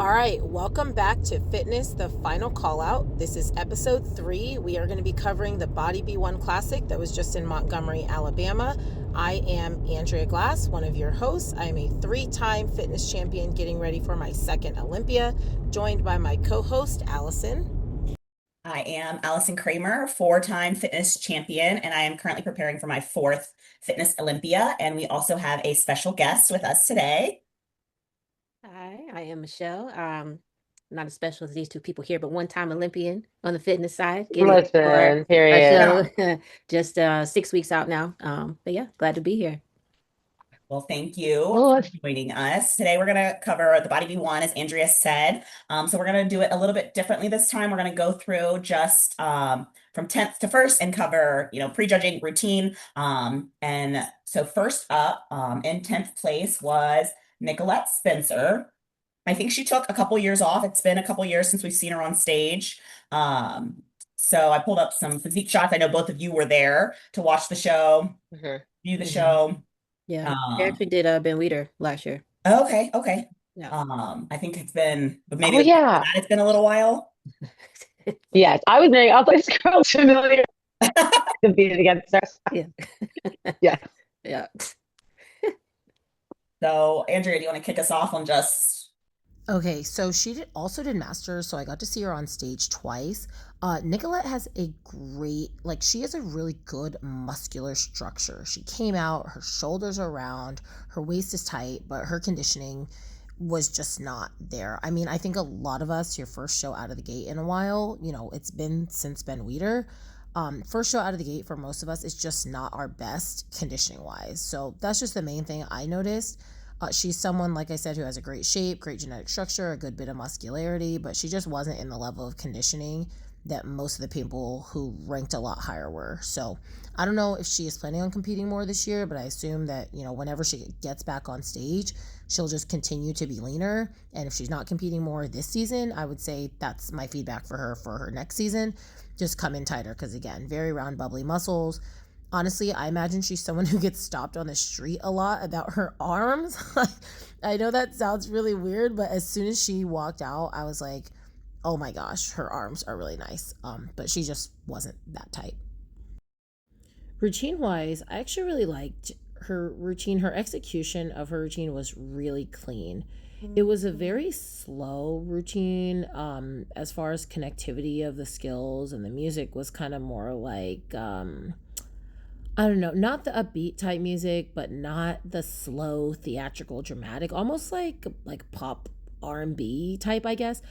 All right, welcome back to Fitness, the Final Call Out. This is episode 3. We are going to be covering the Body B1 Classic that was just in Montgomery, Alabama. I am Andrea Glass, one of your hosts. I am a 3-time fitness champion getting ready for my second Olympia, joined by my co-host, Allison. I am Allison Kramer, 4-time fitness champion, and I am currently preparing for my 4th Fitness Olympia. And we also have a special guest with us today. Hi, I am Michelle. Not as special as these two people here, but one-time Olympian on the fitness side, getting ready for Listen, our period. show. Yeah. Just 6 weeks out now. But yeah, glad to be here. Well, thank you Well, for joining us. Today, we're going to cover the Body B1, as Andrea said. So we're going to do it a little bit differently this time. We're going to go through just from 10th to 1st and cover, prejudging routine. And so first up, in 10th place was Nicolette Spencer. I think she took a couple years off. It's been a couple years since we've seen her on stage. Um, so I pulled up some physique shots. I know both of you were there to watch the show, view the show. Yeah, I Um, actually did Ben Weeder last year. okay, okay. Yeah. I think it's been, but maybe oh yeah. it's been a little while. Yes, I was very, I was like, this girl's familiar. Competed against her. Yeah. Yeah. Yeah. So, Andrea, do you want to kick us off on just Okay, so also did masters, so I got to see her on stage twice. Nicolette has a great, she has a really good muscular structure. She came out, her shoulders are round, her waist is tight, but her conditioning was just not there. I mean, I think a lot of us, your first show out of the gate in a while, it's been since Ben Weeder. First show out of the gate for most of us is just not our best conditioning wise. So that's just the main thing I noticed. She's someone, like I said, who has a great shape, great genetic structure, a good bit of muscularity, but she just wasn't in the level of conditioning that most of the people who ranked a lot higher were. So I don't know if she is planning on competing more this year, but I assume that, whenever she gets back on stage, she'll just continue to be leaner. And if she's not competing more this season, I would say that's my feedback for her next season. Just come in tighter because, again, very round, bubbly muscles. Honestly, I imagine she's someone who gets stopped on the street a lot about her arms. I know that sounds really weird, but as soon as she walked out, I was like, oh my gosh, her arms are really nice. But she just wasn't that tight. Routine wise, I actually really liked her routine. Her execution of her routine was really clean. It was a very slow routine as far as connectivity of the skills, and the music was kind of more like I don't know, not the upbeat type music, but not the slow, theatrical, dramatic, almost like pop R&B type, I guess.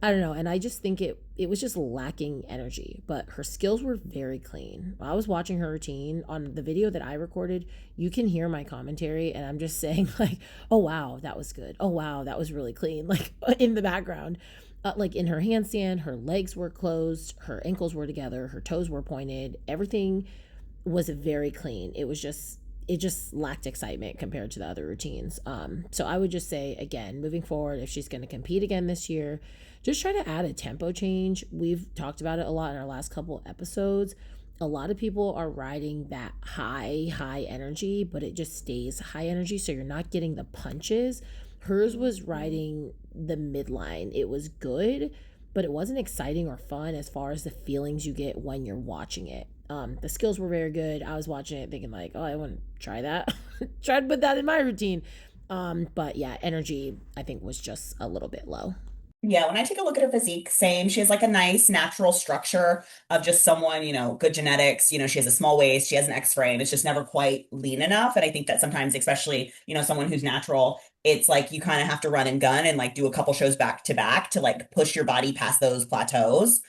I don't know, and I just think it was just lacking energy, but her skills were very clean. While I was watching her routine on the video that I recorded, you can hear my commentary, and I'm just saying like, "Oh wow, that was good. Oh wow, that was really clean." Like in the background. Like in her handstand, her legs were closed, her ankles were together, her toes were pointed, everything was very clean. It just lacked excitement compared to the other routines. So I would just say, again, moving forward, if she's going to compete again this year, just try to add a tempo change. We've talked about it a lot in our last couple episodes. A lot of people are riding that high energy, but it just stays high energy, so you're not getting the punches. Hers was riding the midline. It was good, but it wasn't exciting or fun as far as the feelings you get when you're watching it. The skills were very good. I was watching it thinking like, oh, I want to try that. Try to put that in my routine. But yeah, energy I think was just a little bit low. Yeah, when I take a look at her physique, same. She has like a nice natural structure of just someone, good genetics. She has a small waist, she has an X frame. It's just never quite lean enough. And I think that sometimes, especially, someone who's natural, it's like you kind of have to run and gun and like do a couple shows back to back to like push your body past those plateaus.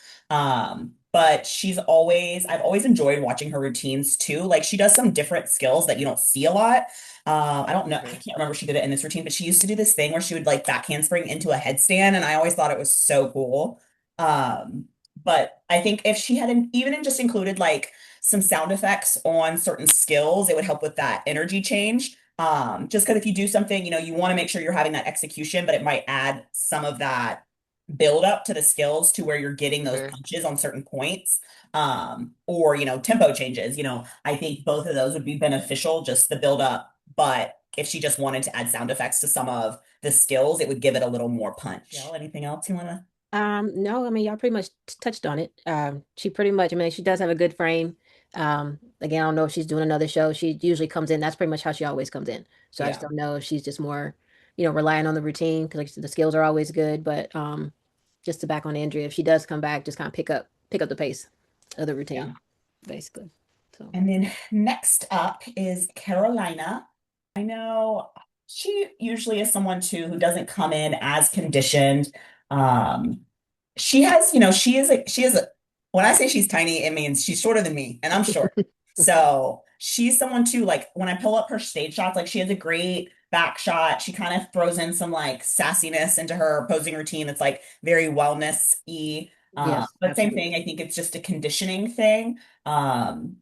But I've always enjoyed watching her routines too. Like she does some different skills that you don't see a lot. I don't know. I can't remember if she did it in this routine, but she used to do this thing where she would like back handspring into a headstand, and I always thought it was so cool. But I think if she had even just included like some sound effects on certain skills, it would help with that energy change. Just because if you do something, you want to make sure you're having that execution, but it might add some of that build up to the skills to where you're getting those punches on certain points. Or tempo changes. I think both of those would be beneficial, just the build up, but if she just wanted to add sound effects to some of the skills, it would give it a little more punch. Jill, anything else you want to? No, I mean, y'all pretty much touched on it. She pretty much, I mean, she does have a good frame. Again, I don't know if she's doing another show. She usually comes in. That's pretty much how she always comes in. So I just Yeah. don't know if she's just more, relying on the routine because like, the skills are always good. But just to back on Andrea, if she does come back, just kind of pick up the pace of the Yeah. routine, basically. So And then next up is Carolina. I know she usually is someone too who doesn't come in as conditioned. Um, she has, she is a, when I say she's tiny, it means she's shorter than me, and I'm short. So she's someone too, like when I pull up her stage shots, like she has a great back shot. She kind of throws in some like sassiness into her posing routine that's like very wellness-y. yes, But same absolutely. thing, I think it's just a conditioning thing.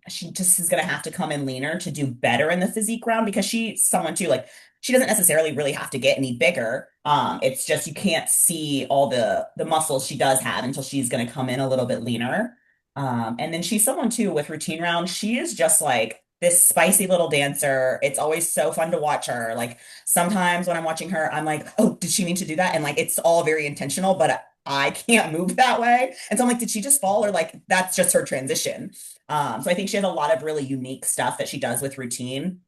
She just is gonna have to come in leaner to do better in the physique round because she's someone too, like she doesn't necessarily really have to get any bigger. It's just you can't see all the muscles she does have until she's gonna come in a little bit leaner. And then she's someone too with routine round. She is just like this spicy little dancer. It's always so fun to watch her. Like sometimes when I'm watching her, I'm like, oh, did she mean to do that? And like it's all very intentional, but I can't move that way. And so I'm like, did she just fall or like that's just her transition? So I think she has a lot of really unique stuff that she does with routine.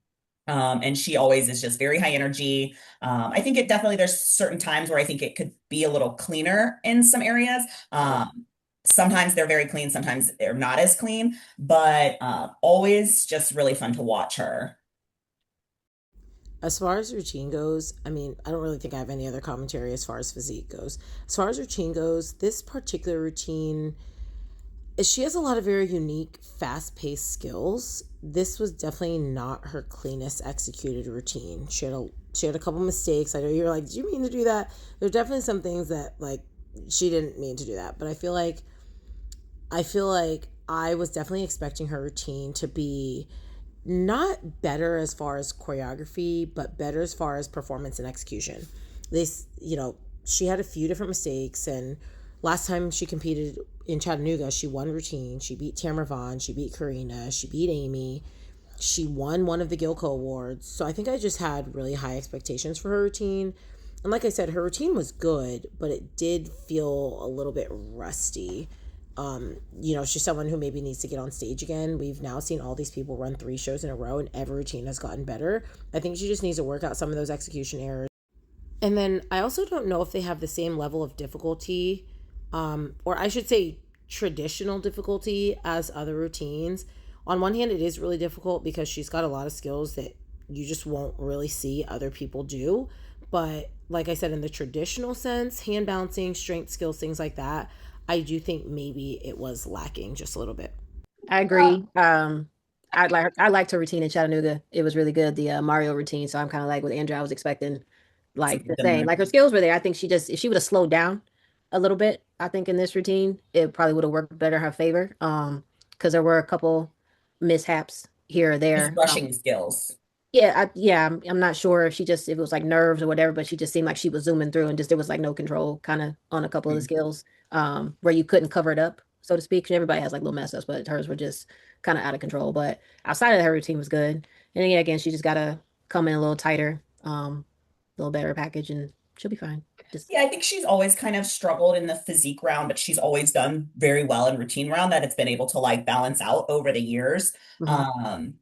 And she always is just very high energy. I think it definitely, there's certain times where I think it could be a little cleaner in some areas. Yeah. Sometimes they're very clean, sometimes they're not as clean, but always just really fun to watch her. As far as routine goes, I mean, I don't really think I have any other commentary as far as physique goes. As far as routine goes, this particular routine, she has a lot of very unique, fast-paced skills. This was definitely not her cleanest executed routine. She had a couple mistakes. I know you're like, did you mean to do that? There's definitely some things that like she didn't mean to do that, but I feel like I was definitely expecting her routine to be not better as far as choreography, but better as far as performance and execution. This, she had a few different mistakes, and last time she competed in Chattanooga, she won routine. She beat Tamara Vaughn, she beat Karina, she beat Amy. She won one of the Gilco Awards. So I think I just had really high expectations for her routine. And like I said, her routine was good, but it did feel a little bit rusty. She's someone who maybe needs to get on stage again. We've now seen all these people run 3 shows in a row and every routine has gotten better. I think she just needs to work out some of those execution errors. And then I also don't know if they have the same level of difficulty, or I should say traditional difficulty as other routines. On one hand, it is really difficult because she's got a lot of skills that you just won't really see other people do. But like I said, in the traditional sense, hand balancing, strength skills, things like that, I do think maybe it was lacking just a little bit. I agree. I liked her routine in Chattanooga. It was really good, the Mario routine. So I'm kind of like with Andrea, I was expecting like Something the same. similar. Like her skills were there. I think she just if she would have slowed down a little bit, I think in this routine, it probably would have worked better in her favor. Because there were a couple mishaps here or Just there. rushing skills. I'm not sure if if it was like nerves or whatever, but she just seemed like she was zooming through and just there was like no control kind of on a couple of the Mhm. skills, where you couldn't cover it up, so to speak. 'Cause everybody has like little mess ups, but hers were just kind of out of control. But outside of that, her routine was good. And then, yeah, again, she just gotta come in a little tighter, a little better package, and she'll be fine. Just Yeah, I think she's always kind of struggled in the physique round, but she's always done very well in routine round that it's been able to like balance out over the years. mhm.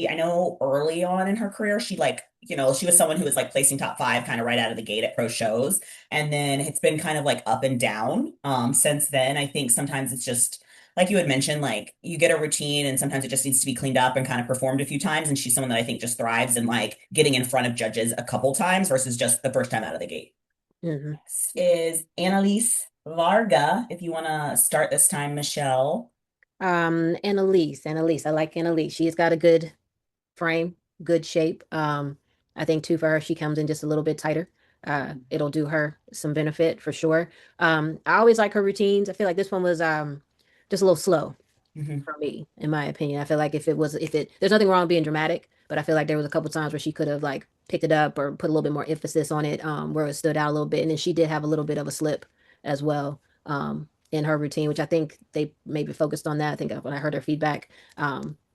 I know early on in her career, she like, she was someone who was like placing top five kind of right out of the gate at pro shows. And then it's been kind of like up and down since then. I think sometimes it's just like you had mentioned, like you get a routine and sometimes it just needs to be cleaned up and kind of performed a few times. And she's someone that I think just thrives in like getting in front of judges a couple times versus just the first time out of the gate. Mhm. Next is Annalise Varga. If you want to start this time, Michelle. Annalise, I like Annalise. She's got a good frame, good shape. I think too for her, she comes in just a little bit tighter. It'll do her some benefit for sure. I always like her routines. I feel like this one was just a little slow Mhm. for me, in my opinion. I feel like there's nothing wrong with being dramatic, but I feel like there was a couple times where she could have like picked it up or put a little bit more emphasis on it, where it stood out a little bit. And then she did have a little bit of a slip as well, in her routine, which I think they maybe focused on that. I think when I heard her feedback,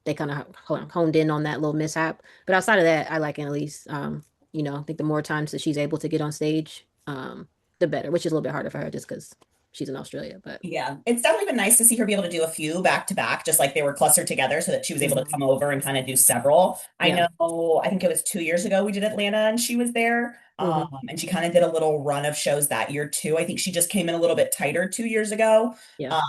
they kind of honed in on that little mishap. But outside of that, I like Annalise. I think the more times that she's able to get on stage, the better, which is a little bit harder for her just because she's in Australia. But Yeah, it's definitely been nice to see her be able to do a few back to back, just like they were clustered together so that she was able to Mhm. come over and kind of do several. I Yeah. know, I think it was 2 years ago we did Atlanta and she was there. Hmm. And she kind of did a little run of shows that year too. I think she just came in a little bit tighter 2 years ago. Yeah.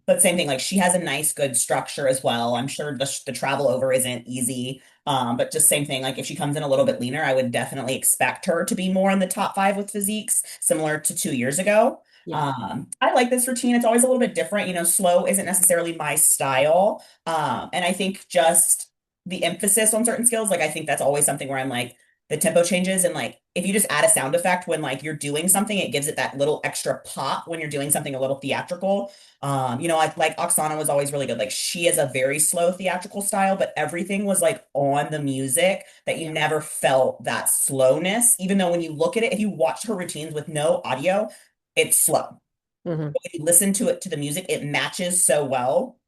But same thing, like she has a nice, good structure as well. I'm sure the travel over isn't easy. But just same thing, like if she comes in a little bit leaner, I would definitely expect her to be more in the top five with physiques, similar to 2 years ago. Yeah. I like this routine. It's always a little bit different. Slow isn't necessarily my style. And I think just the emphasis on certain skills, like I think that's always something where I'm like, the tempo changes and like if you just add a sound effect when like you're doing something, it gives it that little extra pop when you're doing something a little theatrical. Like Oksana was always really good. Like she is a very slow theatrical style, but everything was like on the music that you Yeah. never felt that slowness. Even though when you look at it, if you watch her routines with no audio, it's slow. Hmm. If you listen to it to the music, it matches so well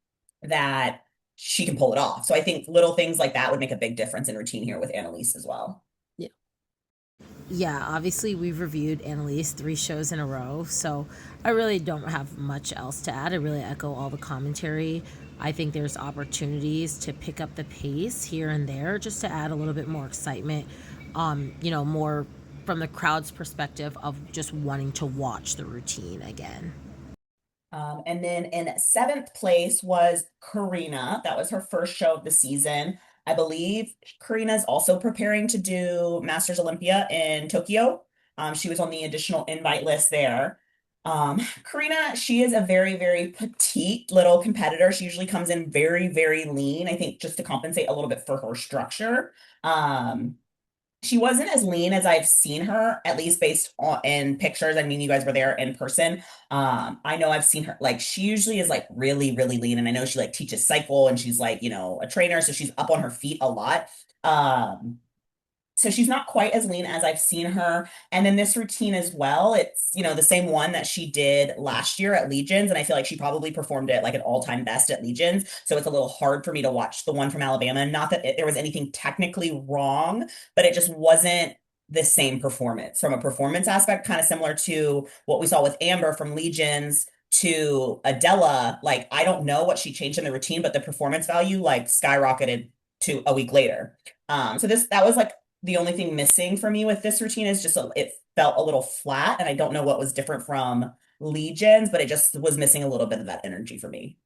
that she can pull it off. So I think little things like that would make a big difference in routine here with Annalise as well. Yeah. Yeah, obviously we've reviewed Annalise 3 shows in a row, so I really don't have much else to add. I really echo all the commentary. I think there's opportunities to pick up the pace here and there just to add a little bit more excitement, more from the crowd's perspective of just wanting to watch the routine again. And then in seventh place was Karina. That was her first show of the season. I believe Karina is also preparing to do Masters Olympia in Tokyo. She was on the additional invite list there. Karina, she is a very, very petite little competitor. She usually comes in very, very lean, I think, just to compensate a little bit for her structure. She wasn't as lean as I've seen her, at least based on in pictures. I mean, you guys were there in person. I know I've seen her like she usually is like really, really lean, and I know she like teaches cycle and she's like, a trainer, so she's up on her feet a lot. Um, so she's not quite as lean as I've seen her. And then this routine as well, it's, the same one that she did last year at Legions. And I feel like she probably performed it like an all-time best at Legions. So it's a little hard for me to watch the one from Alabama. Not that there was anything technically wrong, but it just wasn't the same performance from a performance aspect, kind of similar to what we saw with Amber from Legions to Adela. Like, I don't know what she changed in the routine, but the performance value like skyrocketed to a week later. So that was like the only thing missing for me with this routine is just it felt a little flat, and I don't know what was different from Legions, but it just was missing a little bit of that energy for me.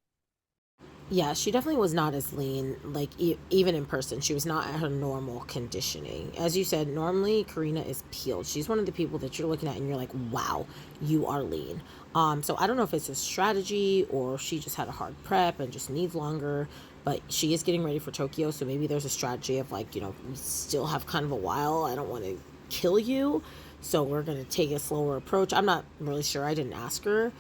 Yeah, she definitely was not as lean, like even in person. She was not at her normal conditioning. As you said, normally Karina is peeled. She's one of the people that you're looking at and you're like, wow, you are lean. So I don't know if it's a strategy or she just had a hard prep and just needs longer, but she is getting ready for Tokyo. So maybe there's a strategy of like, we still have kind of a while. I don't want to kill you. So we're going to take a slower approach. I'm not really sure. I didn't ask her.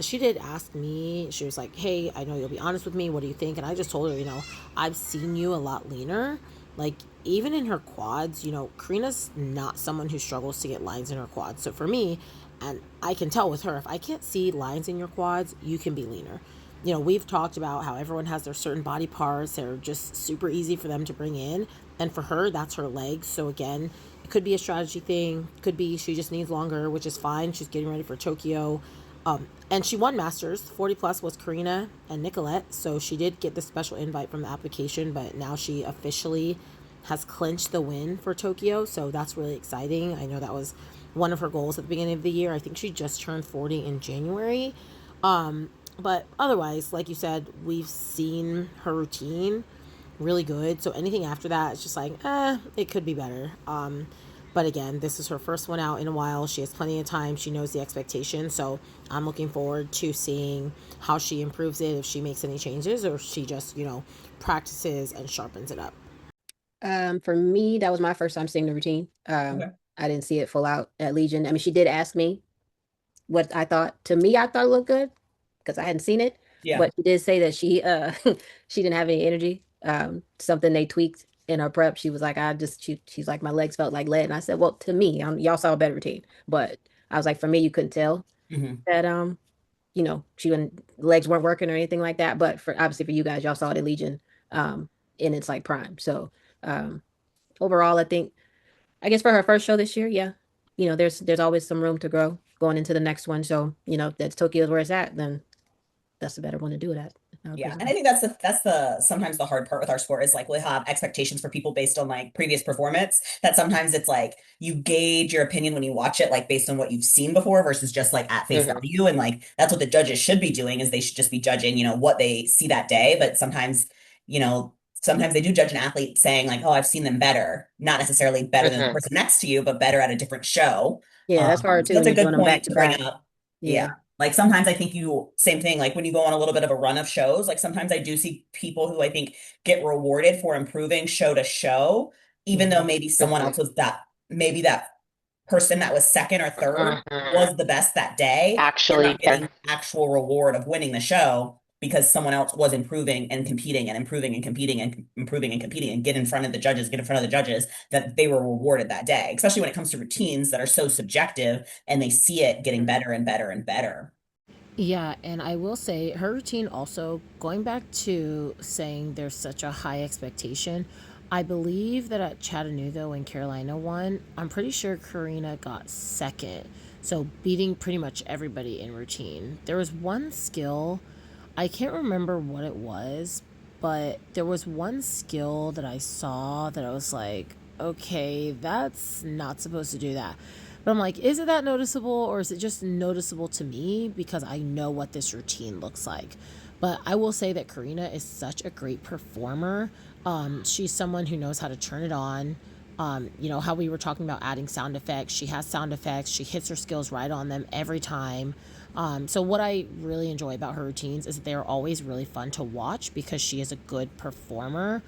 She did ask me, she was like, hey, I know you'll be honest with me. What do you think? And I just told her, I've seen you a lot leaner. Like, even in her quads, Karina's not someone who struggles to get lines in her quads. So for me, and I can tell with her, if I can't see lines in your quads, you can be leaner. We've talked about how everyone has their certain body parts that are just super easy for them to bring in. And for her, that's her legs. So again, it could be a strategy thing. Could be she just needs longer, which is fine. She's getting ready for Tokyo. And she won Masters. 40 plus was Karina and Nicolette. So she did get the special invite from the application, but now she officially has clinched the win for Tokyo. So that's really exciting. I know that was one of her goals at the beginning of the year. I think she just turned 40 in January. But otherwise, like you said, we've seen her routine really good. So anything after that, it's just like, it could be better. But again, this is her first one out in a while. She has plenty of time. She knows the expectation. So I'm looking forward to seeing how she improves it, if she makes any changes, or if she just, practices and sharpens it up. For me, that was my first time seeing the routine. Okay. I didn't see it full out at Legion. I mean, she did ask me what I thought. To me, I thought it looked good because I hadn't seen it. Yeah. But she did say that she she didn't have any energy. Something they tweaked in her prep. She was like, she's like, my legs felt like lead. And I said, well, to me, y'all saw a better routine. But I was like, for me, you couldn't tell Hmm. that she legs weren't working or anything like that. But for obviously for you guys, y'all saw it at Legion. in its like prime. So overall, I guess for her first show this year, yeah, there's always some room to grow going into the next one. So if that's Tokyo's where it's at, then that's the better one to do it at. Yeah, and I think that's the sometimes the hard part with our sport is like we have expectations for people based on like previous performance. That sometimes it's like you gauge your opinion when you watch it like based on what you've seen before versus just like at face Hmm. value. And like that's what the judges should be doing is they should just be judging, what they see that day. But sometimes they do judge an athlete saying like, oh, I've seen them better, not necessarily better than the Hmm. person next to you, but better at a different show. Yeah, that's hard So too that's when a you're doing good them back point to to bring back. up. Yeah. Yeah. Like sometimes I think same thing, like when you go on a little bit of a run of shows, like sometimes I do see people who I think get rewarded for improving show to show, even though Hmm. maybe someone else maybe that person that was second or third Hmm. was the best that day. They're Actually, not yeah. getting actual reward of winning the show because someone else was improving and competing and improving and competing and improving and competing and get in front of the judges that they were rewarded that day, especially when it comes to routines that are so subjective and they see it getting better and better and better. Yeah, and I will say her routine also, going back to saying there's such a high expectation, I believe that at Chattanooga when Carolina won, I'm pretty sure Karina got second. So beating pretty much everybody in routine. There was one skill, I can't remember what it was, but there was one skill that I saw that I was like, okay, that's not supposed to do that. But I'm like, is it that noticeable or is it just noticeable to me because I know what this routine looks like? But I will say that Karina is such a great performer. She's someone who knows how to turn it on. How we were talking about adding sound effects. She has sound effects. She hits her skills right on them every time. So what I really enjoy about her routines is that they're always really fun to watch because she is a good performer.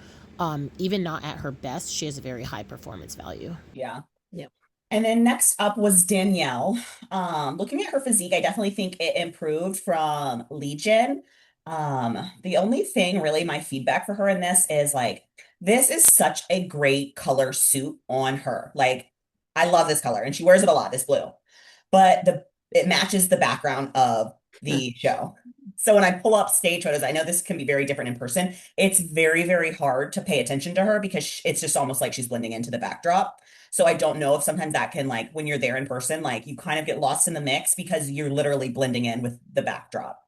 Even not at her best, she has a very high performance value. Yeah. Yep. And then next up was Danielle. Looking at her physique, I definitely think it improved from Legion. The only thing really my feedback for her in this is like this is such a great color suit on her. Like I love this color and she wears it a lot, this blue. But it matches the background of the show. So when I pull up stage photos, I know this can be very different in person. It's very, very hard to pay attention to her because it's just almost like she's blending into the backdrop. So I don't know if sometimes that can like when you're there in person, like you kind of get lost in the mix because you're literally blending in with the backdrop.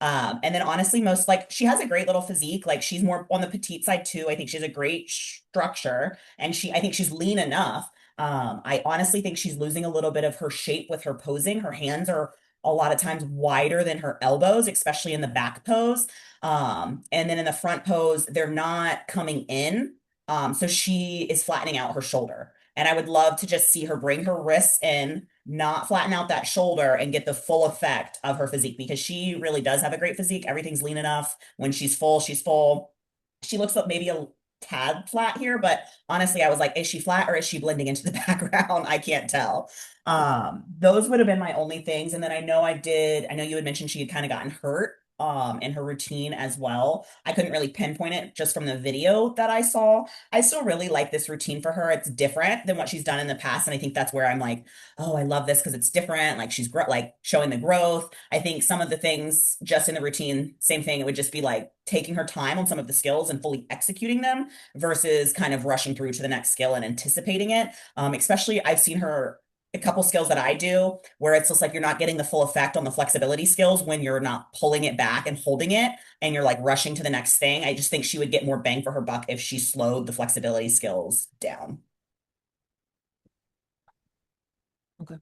And then honestly, most like she has a great little physique. Like she's more on the petite side too. I think she has a great structure and I think she's lean enough. I honestly think she's losing a little bit of her shape with her posing. Her hands are a lot of times wider than her elbows, especially in the back pose. And then in the front pose, they're not coming in. So she is flattening out her shoulder. And I would love to just see her bring her wrists in, not flatten out that shoulder and get the full effect of her physique because she really does have a great physique. Everything's lean enough. When she's full, she's full. She looks up maybe a tad flat here, but honestly, I was like, is she flat or is she blending into the background? I can't tell. Those would have been my only things. And then I know you had mentioned she had kind of gotten hurt in her routine as well. I couldn't really pinpoint it just from the video that I saw. I still really like this routine for her. It's different than what she's done in the past. And I think that's where I'm like, oh, I love this because it's different. Like she's like showing the growth. I think some of the things just in the routine, same thing. It would just be like taking her time on some of the skills and fully executing them versus kind of rushing through to the next skill and anticipating it. Especially I've seen her a couple skills that I do where it's just like you're not getting the full effect on the flexibility skills when you're not pulling it back and holding it and you're like rushing to the next thing. I just think she would get more bang for her buck if she slowed the flexibility skills down. Okay.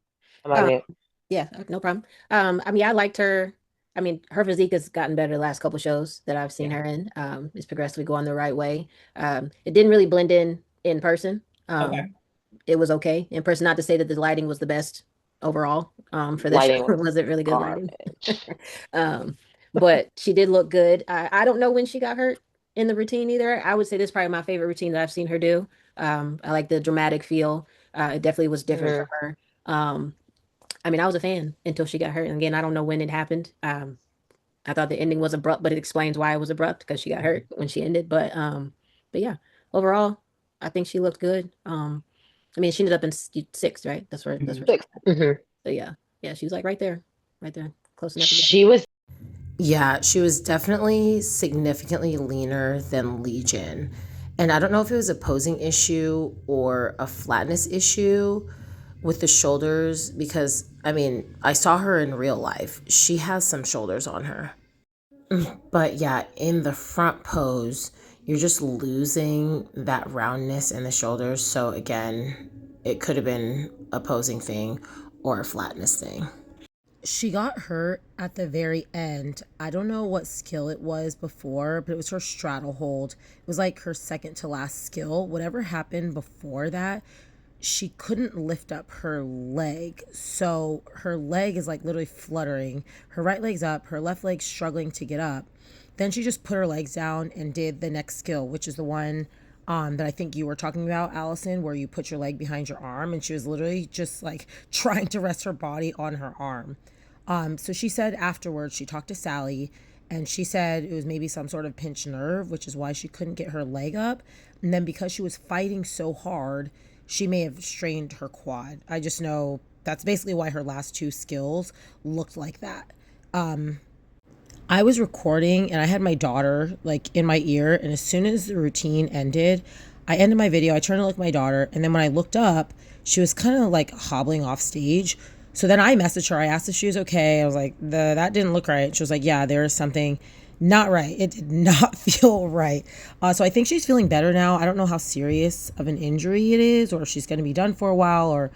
Am I Um, mute? yeah, no problem. I liked her. Her physique has gotten better the last couple shows that I've seen Yeah. her in. It's progressively going the right way. It didn't really blend in person. Okay. It was okay in person. Not to say that the lighting was the best overall. For this show, Lighting was was it really good lighting? garbage. Um, but she did look good. I don't know when she got hurt in the routine either. I would say this is probably my favorite routine that I've seen her do. I like the dramatic feel. It definitely was different for Hmm. her. I was a fan until she got hurt. And again, I don't know when it happened. I thought the ending was abrupt, but it explains why it was abrupt because she got hurt when she ended. But yeah, overall, I think she looked good. She ended up in sixth, right? That's where she. Six. Hmm. So yeah, she was like right there, close enough to get. She was Yeah, she was definitely significantly leaner than Legion. And I don't know if it was a posing issue or a flatness issue with the shoulders because I mean, I saw her in real life. She has some shoulders on her. But yeah, in the front pose, you're just losing that roundness in the shoulders. So again, it could have been a posing thing or a flatness thing. She got hurt at the very end. I don't know what skill it was before, but it was her straddle hold. It was like her second to last skill. Whatever happened before that, she couldn't lift up her leg. So her leg is like literally fluttering. Her right leg's up, her left leg's struggling to get up. Then she just put her legs down and did the next skill, which is the one that I think you were talking about, Allison, where you put your leg behind your arm. And she was literally just like trying to rest her body on her arm. So she said afterwards, she talked to Sally and she said it was maybe some sort of pinched nerve, which is why she couldn't get her leg up. And then because she was fighting so hard, she may have strained her quad. I just know that's basically why her last two skills looked like that. I was recording and I had my daughter like in my ear, and as soon as the routine ended, I ended my video, I turned to look at my daughter, and then when I looked up, she was kind of like hobbling off stage. So then I messaged her, I asked if she was okay. I was like, that didn't look right. She was like, yeah, there is something not right. It did not feel right. So I think she's feeling better now. I don't know how serious of an injury it is, or if she's going to be done for a while, or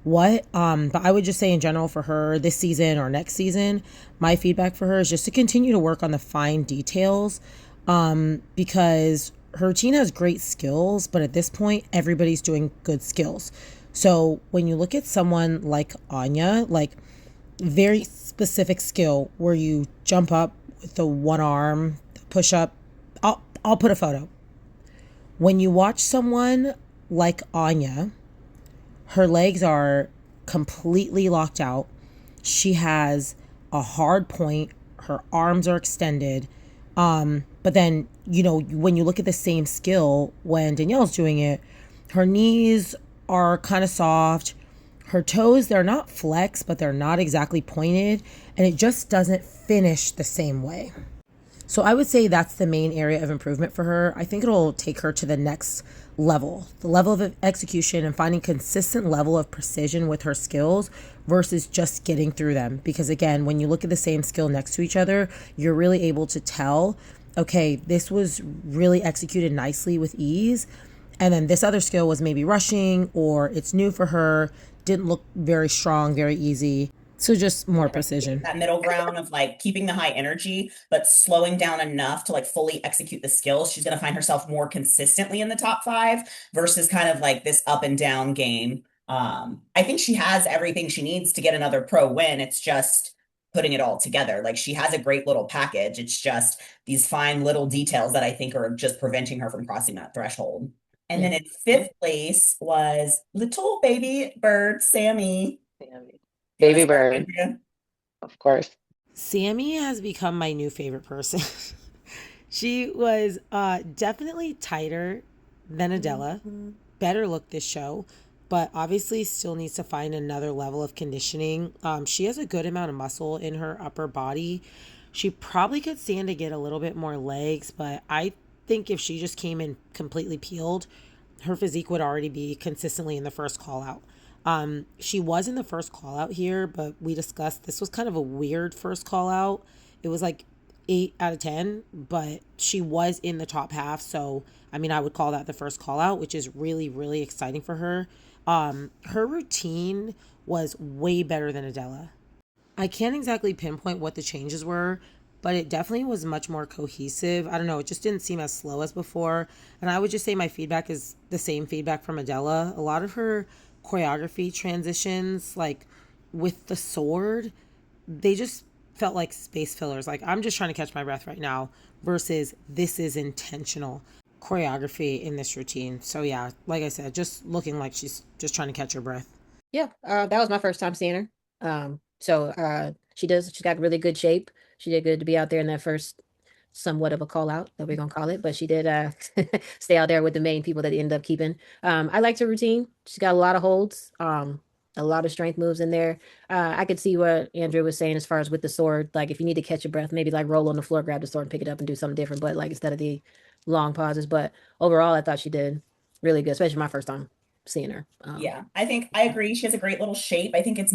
what. But I would just say in general for her this season or next season, my feedback for her is just to continue to work on the fine details, because her routine has great skills, but at this point, everybody's doing good skills. So when you look at someone like Anya, like very specific skill where you jump up with the one arm, push up, I'll put a photo. When you watch someone like Anya, her legs are completely locked out. She has a hard point. Her arms are extended. But then, when you look at the same skill, when Danielle's doing it, her knees are kind of soft. Her toes, they're not flexed, but they're not exactly pointed. And it just doesn't finish the same way. So I would say that's the main area of improvement for her. I think it'll take her to the next level, the level of execution and finding consistent level of precision with her skills versus just getting through them. Because again, when you look at the same skill next to each other, you're really able to tell, okay, this was really executed nicely with ease. And then this other skill was maybe rushing or it's new for her, didn't look very strong, very easy. So just more precision. That middle ground of like keeping the high energy, but slowing down enough to like fully execute the skills. She's going to find herself more consistently in the top five versus kind of like this up and down game. I think she has everything she needs to get another pro win. It's just putting it all together. Like she has a great little package. It's just these fine little details that I think are just preventing her from crossing that threshold. And then in fifth place was little baby bird, Sammy. Baby bird, of course. Sammy has become my new favorite person. She was definitely tighter than Adela, better look this show, but obviously still needs to find another level of conditioning. She has a good amount of muscle in her upper body. She probably could stand to get a little bit more legs, but I think if she just came in completely peeled, her physique would already be consistently in the first call out. She was in the first call out here, but we discussed this was kind of a weird first call out. It was like 8 out of 10, but she was in the top half. So, I mean, I would call that the first call out, which is really, really exciting for her. Her routine was way better than Adela. I can't exactly pinpoint what the changes were, but it definitely was much more cohesive. I don't know, it just didn't seem as slow as before. And I would just say my feedback is the same feedback from Adela. A lot of her choreography transitions, like with the sword, they just felt like space fillers. Like I'm just trying to catch my breath right now versus this is intentional choreography in this routine. So yeah, like I said, just looking like she's just trying to catch her breath. Yeah, that was my first time seeing her. She's got really good shape. She did good to be out there in that first somewhat of a call out that we're gonna call it, but she did stay out there with the main people that ended up keeping. I liked her routine. She's got a lot of holds. A lot of strength moves in there. I could see what Andrea was saying as far as with the sword. Like if you need to catch your breath, maybe like roll on the floor, grab the sword, and pick it up and do something different. But like instead of the long pauses. But overall, I thought she did really good, especially my first time seeing her. Yeah, I think I agree. She has a great little shape. I think it's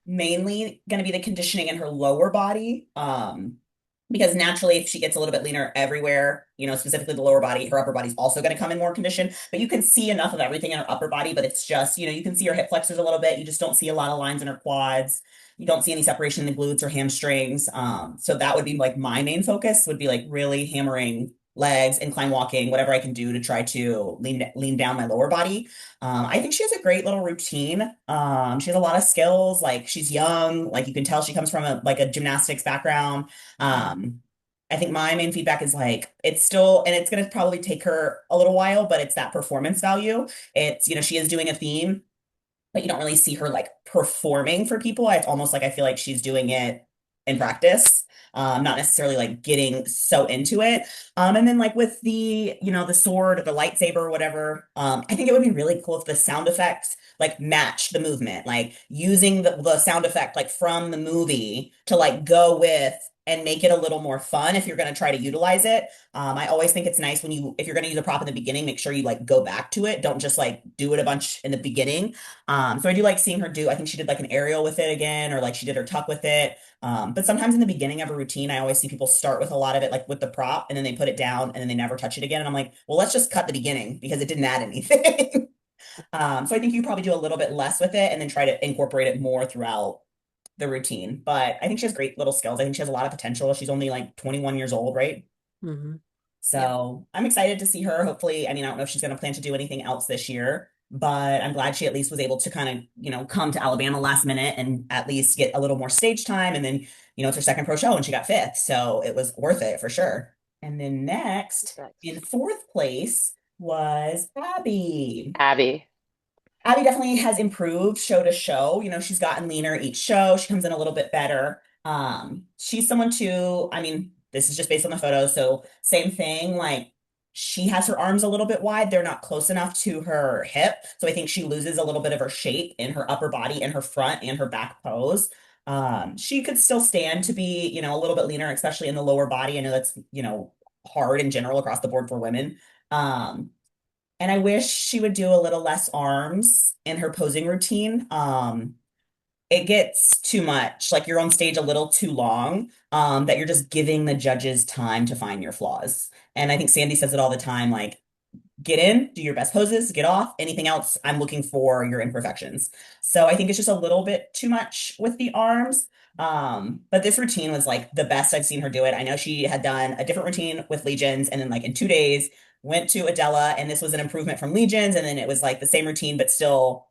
mainly going to be the conditioning in her lower body. Because naturally, if she gets a little bit leaner everywhere, specifically the lower body, her upper body's also going to come in more condition. But you can see enough of everything in her upper body, but it's just, you can see her hip flexors a little bit. You just don't see a lot of lines in her quads. You don't see any separation in the glutes or hamstrings. So that would be like my main focus would be like really hammering legs, incline walking, whatever I can do to try to lean down my lower body. I think she has a great little routine. She has a lot of skills. Like she's young. Like you can tell she comes from a gymnastics background. I think my main feedback is like it's still, and it's going to probably take her a little while, but it's that performance value. It's, she is doing a theme, but you don't really see her like performing for people. It's almost like I feel like she's doing it in practice, not necessarily like getting so into it. And then like with the sword or the lightsaber or whatever, I think it would be really cool if the sound effects like match the movement, like using the sound effect like from the movie to like go with and make it a little more fun if you're going to try to utilize it. I always think it's nice if you're going to use a prop in the beginning, make sure you like go back to it. Don't just like do it a bunch in the beginning. So I do like seeing her I think she did like an aerial with it again, or like she did her tuck with it. But sometimes in the beginning of a routine, I always see people start with a lot of it, like with the prop, and then they put it down and then they never touch it again. And I'm like, well, let's just cut the beginning because it didn't add anything. So I think you probably do a little bit less with it and then try to incorporate it more throughout the routine. But I think she has great little skills. I think she has a lot of potential. She's only like 21 years old, right? Mm-hmm. So I'm excited to see her. Hopefully, I mean, I don't know if she's going to plan to do anything else this year, but I'm glad she at least was able to kind of, come to Alabama last minute and at least get a little more stage time. And then, it's her second pro show and she got fifth. So it was worth it for sure. And then next in fourth place was Abby. Abby definitely has improved show to show. She's gotten leaner each show. She comes in a little bit better. She's someone too, I mean, this is just based on the photos. So same thing, like she has her arms a little bit wide. They're not close enough to her hip. So I think she loses a little bit of her shape in her upper body and her front and her back pose. She could still stand to be, a little bit leaner, especially in the lower body. I know that's, hard in general across the board for women. And I wish she would do a little less arms in her posing routine. It gets too much, like you're on stage a little too long, that you're just giving the judges time to find your flaws. And I think Sandy says it all the time, like, get in, do your best poses, get off. Anything else, I'm looking for your imperfections. So I think it's just a little bit too much with the arms. But this routine was like the best I've seen her do it. I know she had done a different routine with Legions and then like in 2 days went to Adela and this was an improvement from Legions. And then it was like the same routine, but still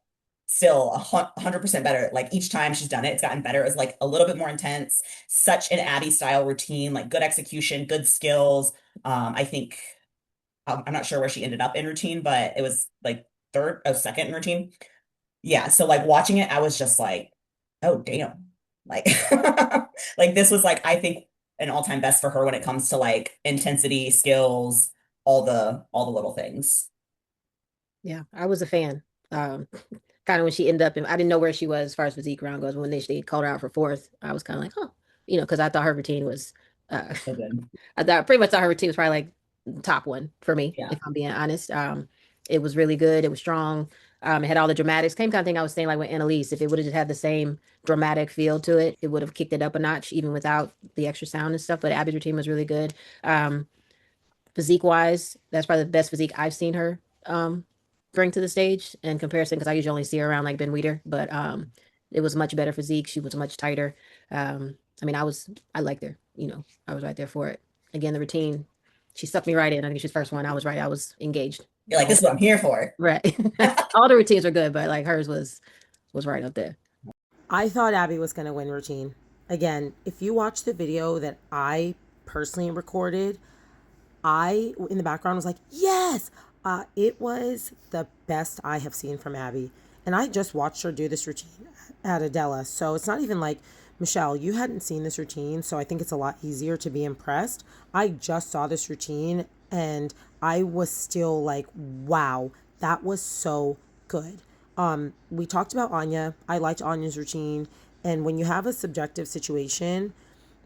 100% better. Like each time she's done it, it's gotten better. It was like a little bit more intense, such an Abby style routine, like good execution, good skills. I think I'm not sure where she ended up in routine, but it was like second in routine. Yeah. So like watching it, I was just like, oh damn. Like, like this was like, I think an all-time best for her when it comes to like intensity, skills, all the little things. Yeah, I was a fan. Kind of when she ended up in, I didn't know where she was as far as physique round goes. When they called her out for fourth, I was kind of like, oh, because I thought her routine was, So good. I thought pretty much thought her routine was probably like top one for me, Yeah. if I'm being honest. It was really good. It was strong. It had all the dramatics. Same kind of thing I was saying like with Annalise. If it would have just had the same dramatic feel to it, it would have kicked it up a notch, even without the extra sound and stuff. But Abby's routine was really good. Physique wise, that's probably the best physique I've seen her bring to the stage in comparison, because I usually only see her around like Ben Weeder, but it was much better physique. She was much tighter. I mean, I liked her, I was right there for it. Again, the routine, she sucked me right in. I think she's first one. I was right. I was engaged. You're like, this is what I'm here for. Right. All the routines are good, but like hers was right up there. I thought Abby was going to win routine. Again, if you watch the video that I personally recorded, I, in the background, was like, yes! It was the best I have seen from Abby. And I just watched her do this routine at Adela. So it's not even like, Michelle, you hadn't seen this routine, so I think it's a lot easier to be impressed. I just saw this routine and I was still like, wow, that was so good. We talked about Anya. I liked Anya's routine. And when you have a subjective situation,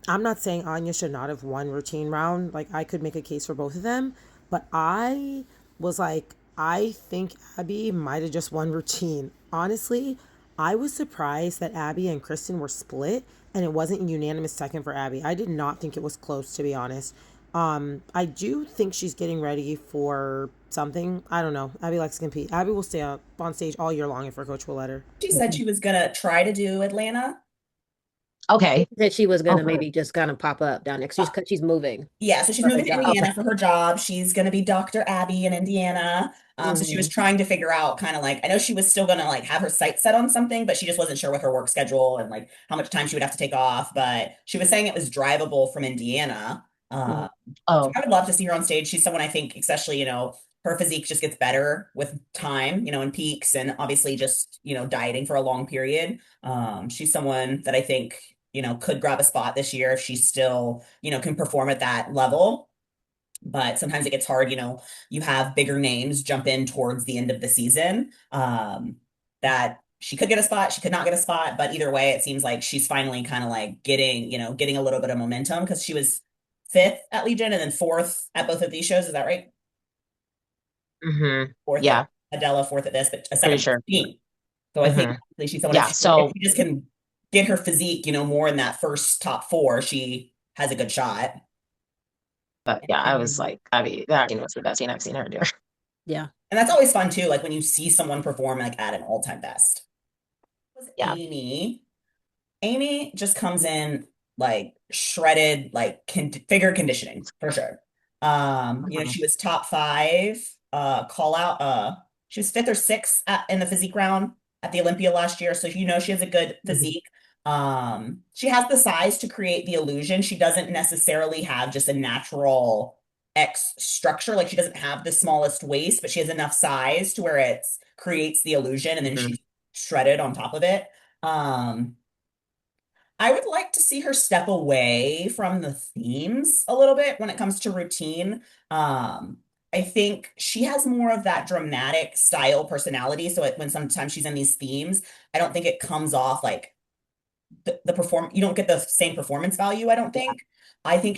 I'm not saying Anya should not have won routine round. Like, I could make a case for both of them. But I was like, I think Abby might have just won routine. Honestly, I was surprised that Abby and Kristen were split and it wasn't a unanimous second for Abby. I did not think it was close, to be honest. I do think she's getting ready for something. I don't know. Abby likes to compete. Abby will stay up on stage all year long if her coach will let her. She said she was gonna try to do Atlanta. Okay. That she was gonna Okay. maybe just kind of pop up down next. Because she's moving Yeah, so she's for her moving to job. Indiana for her job. She's going to be Dr. Abby in Indiana. So she was Mhm. trying to figure out kind of like, I know she was still going to like have her sights set on something, but she just wasn't sure with her work schedule and like how much time she would have to take off. But she was saying it was drivable from Indiana. Mhm. So Oh, I would love to see her on stage. She's someone I think, especially, her physique just gets better with time, and peaks and obviously just, dieting for a long period. She's someone that I think, could grab a spot this year if she still, can perform at that level. But sometimes it gets hard, you have bigger names jump in towards the end of the season. That she could get a spot, she could not get a spot, but either way, it seems like she's finally kind of like getting a little bit of momentum because she was fifth at Legion and then fourth at both of these shows. Is that right? Fourth at yeah, Adela, fourth at this, but a pretty second sure. team. So I think hmm she's someone Yeah. if So, she just can get her physique, more in that first top four, she has a good shot. but yeah, I was like, Abby, that was the best scene I've seen her do. Yeah. And that's always fun too, like when you see someone perform like at an all-time best. It was Yeah. Amy. Amy just comes in like shredded, like figure conditioning for sure. Mhm. She was top five, call out, she was fifth or sixth in the physique round at the Olympia last year. So, she has a good Mhm. physique. She has the size to create the illusion. She doesn't necessarily have just a natural X structure. Like she doesn't have the smallest waist, but she has enough size to where it creates the illusion and then Mhm. she's shredded on top of it. I would like to see her step away from the themes a little bit when it comes to routine. Um, I think she has more of that dramatic style personality. So when sometimes she's in these themes, I don't think it comes off like the perform you don't get the same performance value, I don't think. I think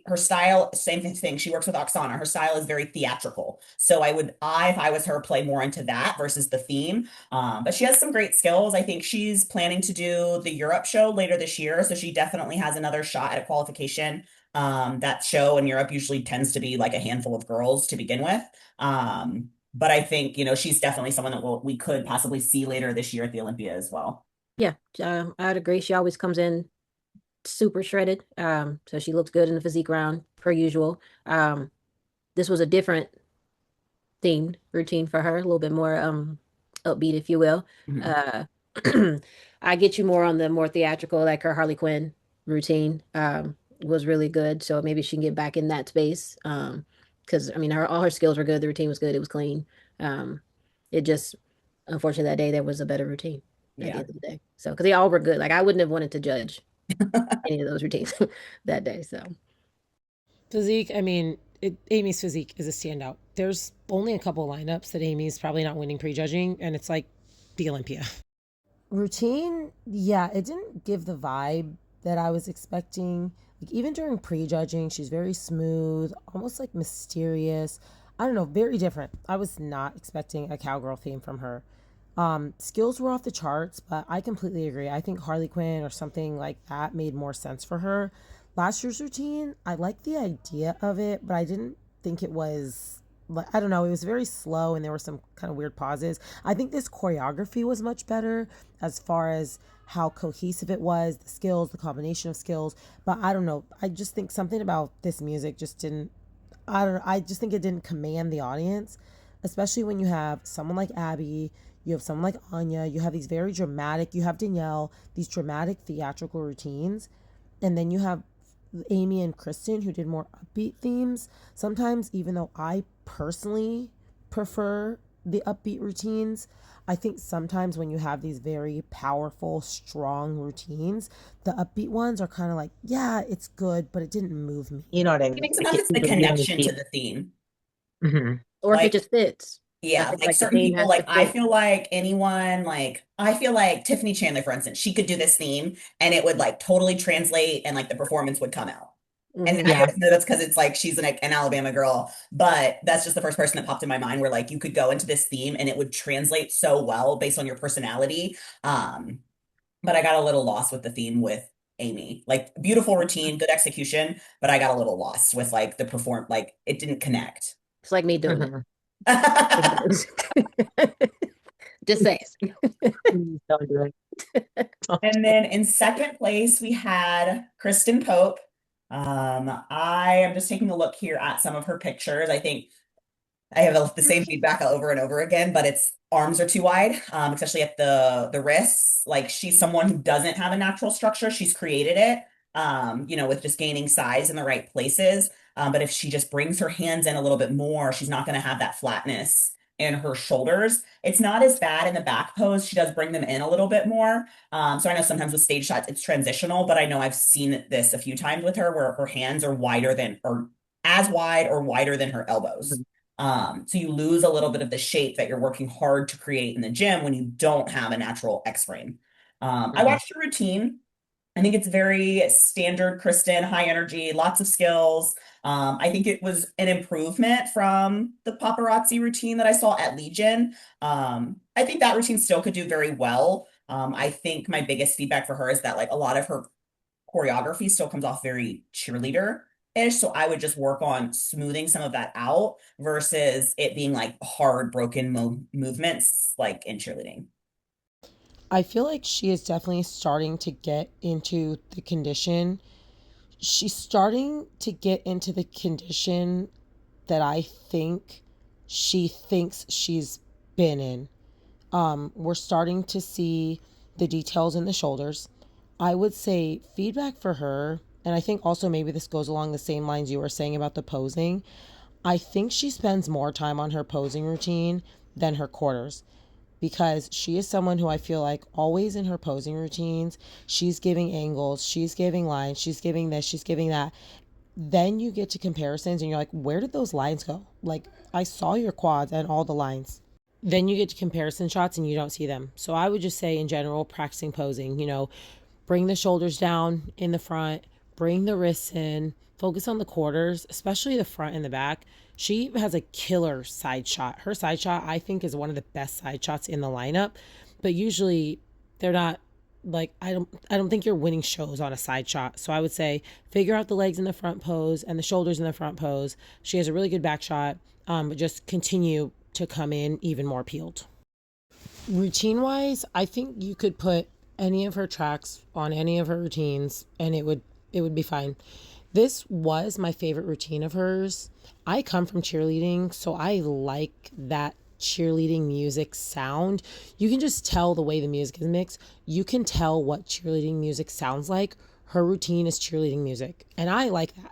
her style, same thing. She works with Oksana. Her style is very theatrical. So if I was her, play more into that versus the theme. But she has some great skills. I think she's planning to do the Europe show later this year. So she definitely has another shot at a qualification. That show in Europe usually tends to be like a handful of girls to begin with. But I think, she's definitely someone that we could possibly see later this year at the Olympia as well. Yeah. I'd agree. She always comes in super shredded. So she looks good in the physique round per usual. This was a different themed routine for her, a little bit more upbeat, if you will. Mhm. Uh I get you more on the more theatrical, like her Harley Quinn routine was really good. So maybe she can get back in that space. Because I mean all her skills were good, the routine was good, it was clean. It just unfortunately that day there was a better routine at the Yeah. end of the day. So because they all were good. Like I wouldn't have wanted to judge any of those routines that day. So Physique, I mean, Amy's physique is a standout. There's only a couple lineups that Amy's probably not winning prejudging, and it's like the Olympia. Routine, yeah, it didn't give the vibe that I was expecting. Like even during prejudging, she's very smooth, almost like mysterious. I don't know, very different. I was not expecting a cowgirl theme from her. Skills were off the charts, but I completely agree. I think Harley Quinn or something like that made more sense for her. Last year's routine, I liked the idea of it, but I didn't think it was like I don't know, it was very slow and there were some kind of weird pauses. I think this choreography was much better as far as how cohesive it was, the skills, the combination of skills. But I don't know. I just think something about this music just didn't I don't know. I just think it didn't command the audience, especially when you have someone like Abby, you have someone like Anya, you have these very dramatic, you have Danielle, these dramatic theatrical routines, and then you have Amy and Kristen who did more upbeat themes. Sometimes, even though I personally prefer the upbeat routines, I think sometimes when you have these very powerful, strong routines, the upbeat ones are kind of like, yeah, it's good, but it didn't move me. You know what I I mean? think Like sometimes it's the you really connection to see. the theme. hmm or if it Like, just fits. Yeah, feel like like the certain theme people, has to like I fit. feel like anyone, like I feel like Tiffany Chandler, for instance, she could do this theme and it would like totally translate and like the performance would come out. And Mhm. I Yeah. know that's because it's like she's an Alabama girl, but that's just the first person that popped in my mind where like you could go into this theme and it would translate so well based on your personality. But I got a little lost with the theme with Amy. Like beautiful routine, good execution, but I ut a little lost with like the perform like it didn't connect. It's like me doing it. Mhm. Just saying. Please don't do it. And then in second place, we had Kristen Pope. I am just taking a look here at some of her pictures. I think I have the same feedback over and over again, but it's arms are too wide, especially at the wrists. Like she's someone who doesn't have a natural structure. She's created it, with just gaining size in the right places. But if she just brings her hands in a little bit more, she's not going to have that flatness in her shoulders. It's not as bad in the back pose. She does bring them in a little bit more. So I know sometimes with stage shots, it's transitional, but I know I've seen this a few times with her where her hands are wider than or as wide or wider than her elbows. So you lose a little bit of the shape that you're working hard to create in the gym when you don't have a natural X frame. I Mhm. watched your routine. I think it's very standard, Kristen, high energy, lots of skills. I think it was an improvement from the paparazzi routine that I saw at Legion. I think that routine still could do very well. I think my biggest feedback for her is that like a lot of her choreography still comes off very cheerleader-ish. So I would just work on smoothing some of that out versus it being like hard, broken movements like in cheerleading. I feel like she is definitely starting to get into the condition. She's starting to get into the condition that I think she thinks she's been in. We're starting to see the details in the shoulders. I would say feedback for her, and I think also maybe this goes along the same lines you were saying about the posing. I think she spends more time on her posing routine than her quarters because she is someone who I feel like always in her posing routines, she's giving angles, she's giving lines, she's giving this, she's giving that. Then you get to comparisons and you're like, where did those lines go? Like, I saw your quads and all the lines. Then you get to comparison shots and you don't see them. So I would just say, in general, practicing posing, bring the shoulders down in the front, bring the wrists in, focus on the quarters, especially the front and the back. She has a killer side shot. Her side shot, I think, is one of the best side shots in the lineup, but usually they're not like I don't think you're winning shows on a side shot. So I would say figure out the legs in the front pose and the shoulders in the front pose. She has a really good back shot, but just continue to come in even more peeled. Routine wise, I think you could put any of her tracks on any of her routines and it would be fine. This was my favorite routine of hers. I come from cheerleading, so I like that cheerleading music sound. You can just tell the way the music is mixed. You can tell what cheerleading music sounds like. Her routine is cheerleading music, and I like that.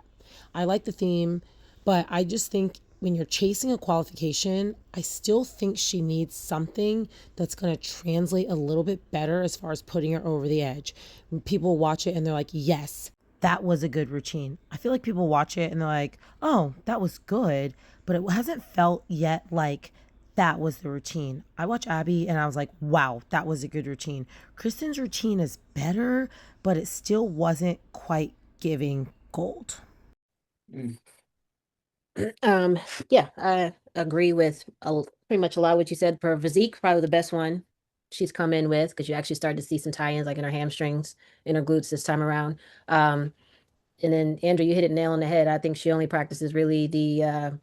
I like the theme, but I just think when you're chasing a qualification, I still think she needs something that's going to translate a little bit better as far as putting her over the edge. When people watch it and they're like, yes, that was a good routine. I feel like people watch it and they're like, oh, that was good, but it hasn't felt yet like that was the routine. I watched Abby and I was like, wow, that was a good routine. Kristen's routine is better, but it still wasn't quite giving gold. Mm. Um, yeah, I agree with pretty much a lot of what you said. For physique, probably the best one she's come in with because you actually started to see some tie-ins like in her hamstrings, in her glutes this time around. And then Andrew, you hit it nail on the head. I think she only practices really the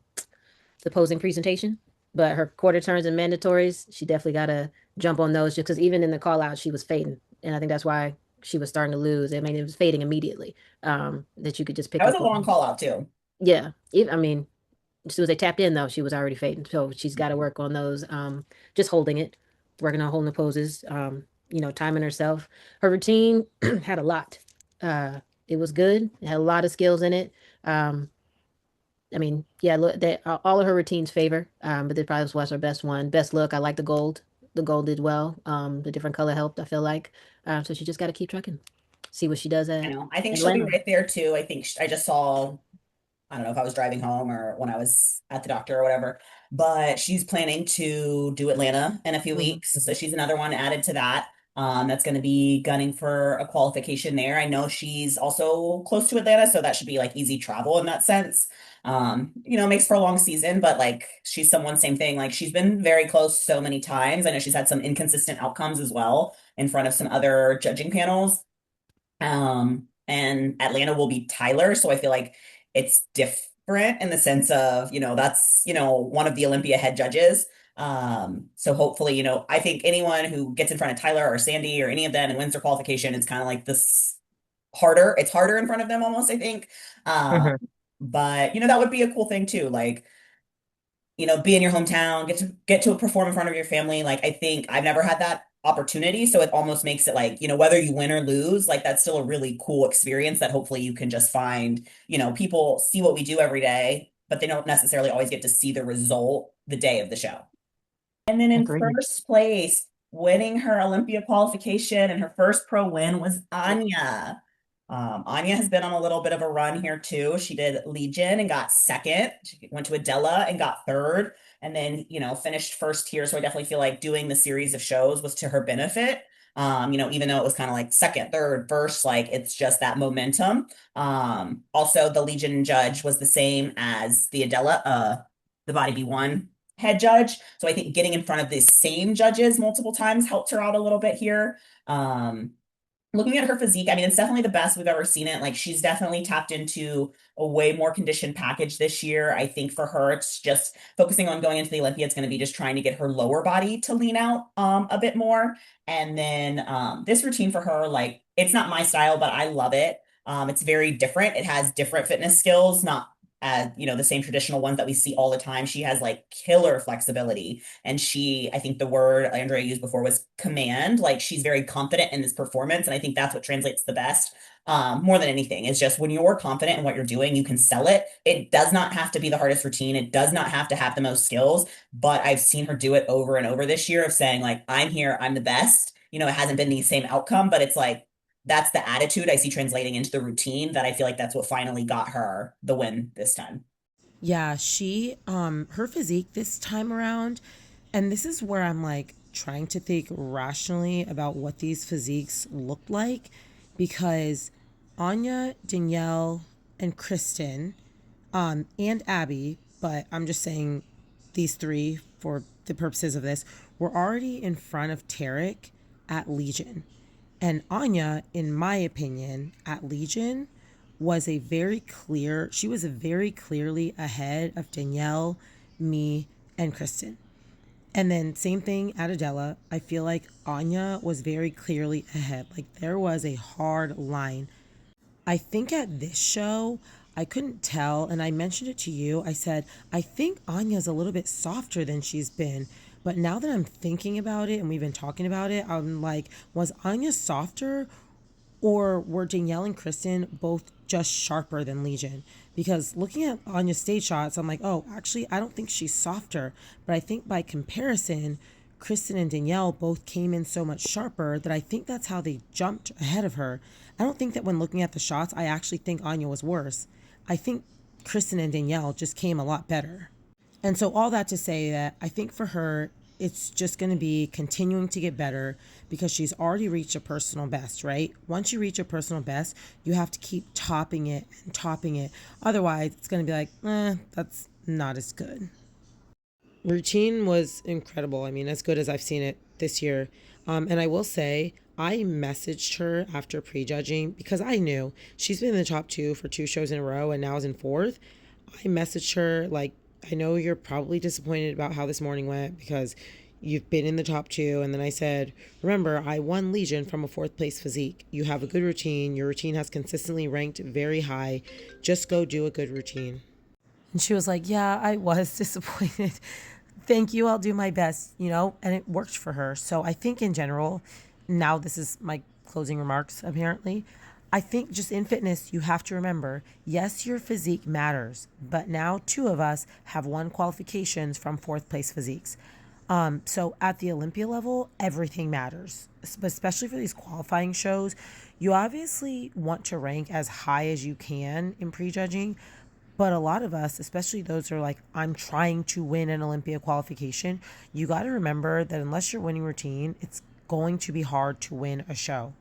posing presentation, but her quarter turns and mandatories, she definitely got to jump on those just because even in the call out, she was fading, and I think that's why she was starting to lose. I mean, it was fading immediately. That you could just pick That was up a long on. call out too. Yeah, I mean, as soon as they tapped in, though, she was already fading. So she's got to work on those. Just holding it, working on holding the poses. Timing herself. Her routine had a lot. Uh, it was good. It had a lot of skills in it. Um, I mean, yeah, look, that all of her routines favor. But this probably was her best one. Best look. I like the gold. The gold did well. The different color helped. I feel like. So she just got to keep trucking. See what she does I at know. I think she'll be Atlanta. right there too. I think I just saw I don't know if I was driving home or when I was at the doctor or whatever, but she's planning to do Atlanta in a few Mhm. weeks. So she's another one added to that. That's going to be gunning for a qualification there. I know she's also close to Atlanta, so that should be like easy travel in that sense. Makes for a long season, but like she's someone, same thing. Like she's been very close so many times. I know she's had some inconsistent outcomes as well in front of some other judging panels. And Atlanta will be Tyler, so I feel like it's different in the sense of, that's, one of the Olympia head judges. So hopefully, I think anyone who gets in front of Tyler or Sandy or any of them and wins their qualification, it's kind of like this harder. It's harder in front of them almost, I think. Um, Mhm. but that would be a cool thing too. Like, be in your hometown, get to perform in front of your family. Like I think I've never had that opportunity, so it almost makes it like, whether you win or lose, like that's still a really cool experience that hopefully you can just find, people see what we do every day, but they don't necessarily always get to see the result the day of the show. And then in Agreed. first place, winning her Olympia qualification and her first pro win was Anya. Anya has been on a little bit of a run here too. She did Legion and got second. She went to Adela and got third, and then, finished first here. So I definitely feel like doing the series of shows was to her benefit. Even though it was kind of like second, third, first, like it's just that momentum. Also the Legion judge was the same as the Adela, the Body B1 head judge. So I think getting in front of the same judges multiple times helped her out a little bit here. Um, Looking at her physique, I mean, it's definitely the best we've ever seen it. Like she's definitely tapped into a way more conditioned package this year. I think for her, it's just focusing on going into the Olympia. It's going to be just trying to get her lower body to lean out a bit more. And then this routine for her, like it's not my style, but I love it. It's very different. It has different fitness skills, not as the same traditional ones that we see all the time. She has like killer flexibility, and I think the word Andrea used before was command. Like she's very confident in this performance, and I think that's what translates the best. More than anything, it's just when you're confident in what you're doing, you can sell it. It does not have to be the hardest routine. It does not have to have the most skills, but I've seen her do it over and over this year of saying like, I'm here, I'm the best. It hasn't been the same outcome, but it's like that's the attitude I see translating into the routine that I feel like that's what finally got her the win this time. Yeah, her physique this time around, and this is where I'm like trying to think rationally about what these physiques look like, because Anya, Danielle, and Kristen, and Abby, but I'm just saying these three for the purposes of this, were already in front of Tarek at Legion. And Anya, in my opinion, at Legion she was very clearly ahead of Danielle, me, and Kristen. And then same thing at Adela. I feel like Anya was very clearly ahead. Like there was a hard line. I think at this show, I couldn't tell, and I mentioned it to you. I said, I think Anya's a little bit softer than she's been. But now that I'm thinking about it and we've been talking about it, I'm like, was Anya softer, or were Danielle and Kristen both just sharper than Legion? Because looking at Anya's stage shots, I'm like, oh, actually, I don't think she's softer. But I think by comparison, Kristen and Danielle both came in so much sharper that I think that's how they jumped ahead of her. I don't think that when looking at the shots, I actually think Anya was worse. I think Kristen and Danielle just came a lot better. And so, all that to say that I think for her, it's just going to be continuing to get better because she's already reached a personal best, right? Once you reach a personal best, you have to keep topping it and topping it. Otherwise, it's going to be like, that's not as good. Routine was incredible. I mean, as good as I've seen it this year. And I will say, I messaged her after prejudging because I knew she's been in the top two for two shows in a row and now is in fourth. I messaged her like, I know you're probably disappointed about how this morning went because you've been in the top two. And then I said, remember, I won Legion from a fourth place physique. You have a good routine. Your routine has consistently ranked very high. Just go do a good routine. And she was like, yeah, I was disappointed. Thank you. I'll do my best, and it worked for her. So I think in general, now this is my closing remarks, apparently. I think just in fitness, you have to remember, yes, your physique matters, but now two of us have won qualifications from fourth place physiques. So at the Olympia level, everything matters, especially for these qualifying shows. You obviously want to rank as high as you can in prejudging, But a lot of us, especially those who are like, I'm trying to win an Olympia qualification, you got to remember that unless you're winning routine, it's going to be hard to win a show.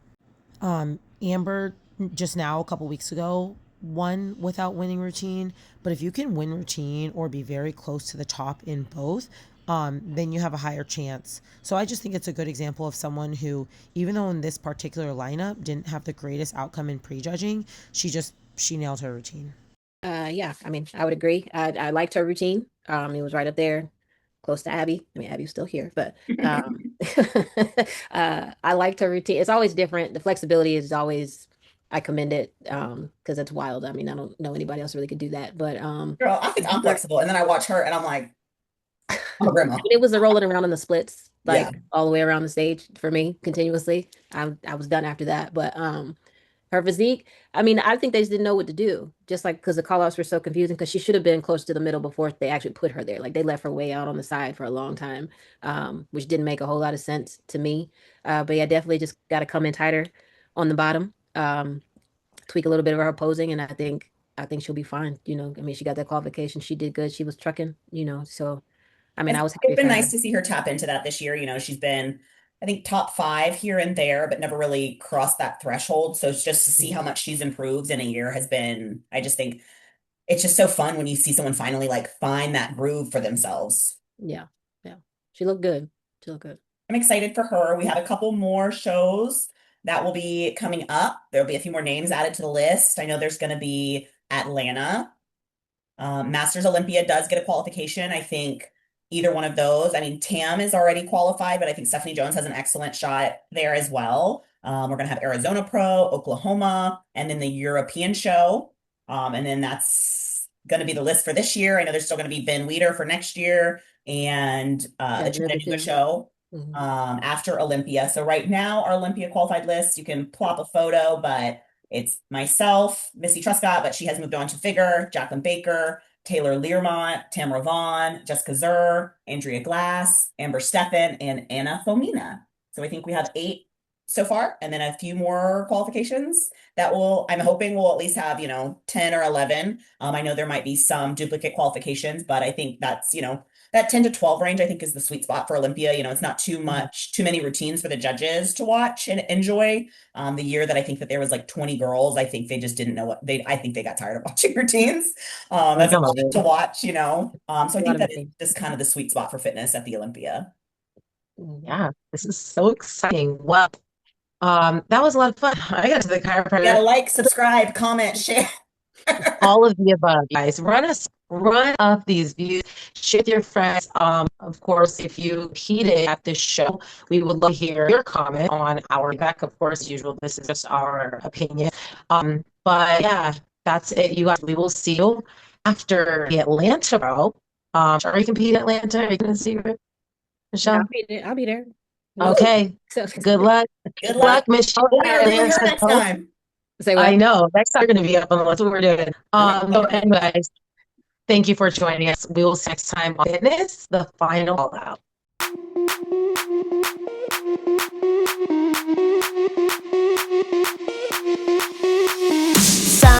Amber just now a couple weeks ago won without winning routine, but if you can win routine or be very close to the top in both, then you have a higher chance. So I just think it's a good example of someone who, even though in this particular lineup didn't have the greatest outcome in prejudging, she nailed her routine. Yeah, I mean, I would agree. I liked her routine. It was right up there, close to Abby. I mean, Abby's still here, but I liked her routine. It's always different. The flexibility is always, I commend it, because it's wild. I mean, I don't know anybody else really could do that, but Girl, I think I'm flexible. And then I watch her and I'm like, I'm a grandma. it was the rolling around in the splits, Yeah. like all the way around the stage for me continuously. I was done after that, but her physique, I mean, I think they just didn't know what to do. Just like because the call-outs were so confusing, because she should have been close to the middle before they actually put her there. Like they left her way out on the side for a long time, which didn't make a whole lot of sense to me. But yeah, definitely just got to come in tighter on the bottom, tweak a little bit of her posing, and I think she'll be fine. I mean, she got that qualification. She did good. She was trucking, so I mean, I was happy It's been for her. nice to see her tap into that this year. She's been, I think, top 5 here and there, but never really crossed that threshold. So it's just to see how much she's improved in a year has been, I just think it's just so fun when you see someone finally like find that groove for themselves. Yeah, yeah. She looked good. She looked good. I'm excited for her. We have a couple more shows that will be coming up. There'll be a few more names added to the list. I know there's going to be Atlanta. Masters Olympia does get a qualification. I think either one of those. I mean, Tam is already qualified, but I think Stephanie Jones has an excellent shot there as well. We're going to have Arizona Pro, Oklahoma, and then the European show. And then that's going to be the list for this year. I know there's still going to be Ben Weeder for next year and the Chattanooga show after Olympia. So right now, our Olympia qualified list, you can plop a photo, but it's myself, Missy Truscott, but she has moved on to figure, Jacqueline Baker, Taylor Learmont, Tamara Vaughn, Jessica Zur, Andrea Glass, Amber Steffen, and Anna Fomina. So I think we have 8 so far, and then a few more qualifications that I'm hoping we'll at least have, 10 or 11. I know there might be some duplicate qualifications, but I think that's, that 10 to 12 range, I think is the sweet spot for Olympia. It's not too many routines for the judges to watch and enjoy. The year that I think that there was like 20 girls, I think they just didn't know I think they got tired of watching routines. That's a lot to watch, So I think that is just kind of the sweet spot for fitness at the Olympia. Yeah, this is so exciting. Well, that was a lot of fun. I got to the chiropractor. You gotta like, subscribe, comment, share. All of the above, guys. Run up these views, share with your friends. Of course, if you heated at this show, we would love to hear your comment on our feedback. Of course, as usual, this is just our opinion. But yeah, that's it, you guys. We will see you after the Atlanta show. Are you competing in Atlanta? Are you going to see her, Michelle? I'll be there. Okay. Good luck. Good luck, Michelle. Next time. Say what? I know. Next time we're going to be up on what we're doing. So anyways, thank you for joining us. We will see you next time on Fitness, the final call out.